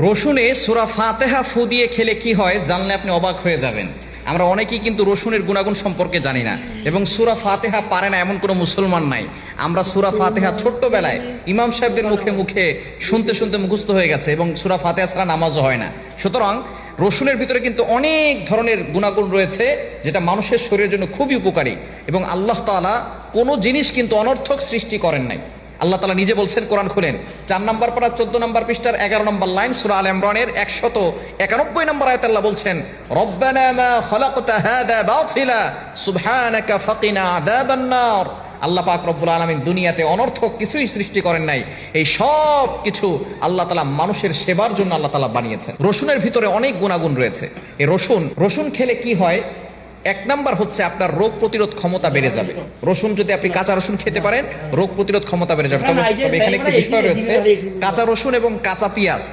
রসুনে সূরা ফাতিহা ফু দিয়ে খেলে কি হয় জানলে আপনি অবাক হয়ে যাবেন। আমরা অনেকেই কিন্তু রসুনের গুণাগুণ সম্পর্কে জানি না এবং সূরা ফাতিহা পারে না এমন কোনো মুসলমান নাই। আমরা সূরা ফাতিহা ছোট্টবেলায় ইমাম সাহেবদের মুখে মুখে শুনতে শুনতে মুখস্থ হয়ে গেছে এবং সূরা ফাতিহা ছাড়া নামাজও হয় না। সুতরাং রসুনের ভিতরে কিন্তু অনেক ধরনের গুণাগুণ রয়েছে যেটা মানুষের শরীরের জন্য খুবই উপকারী এবং আল্লাহ তাআলা কোনো জিনিস কিন্তু অনর্থক সৃষ্টি করেন নাই। আল্লাহ তাআলা নিজে বলছেন, কোরআন খুলেন 4 নম্বর পারা 14 নম্বর পৃষ্ঠার 11 নম্বর লাইন সূরা আল ইমরানের 191 নম্বর আয়াতে আল্লাহ বলছেন, রব্বানা মা খালাকতা হাদা বাতিলা সুবহানাকা ফাকিনা আযাবান নার। আল্লাহ পাক রব্বুল আলামিন দুনিয়াতে অনর্থক কিছুই সৃষ্টি করেন নাই, এই সব কিছু আল্লাহ তাআলা মানুষের সেবার জন্য আল্লাহ তাআলা বানিয়েছেন। রসুনের ভিতরে অনেক গুণাগুণ রয়েছে। এই রসুন খেলে কি হয়, 1 নাম্বার হচ্ছে আপনার রোগ প্রতিরোধ ক্ষমতা বেড়ে যাবে। রসুন যদি আপনি কাঁচা রসুন খেতে পারেন রোগ প্রতিরোধ ক্ষমতা বেড়ে যাবে। তবে এখানে একটি বিষয় রয়েছে, কাঁচা রসুন এবং কাঁচা পেঁয়াজ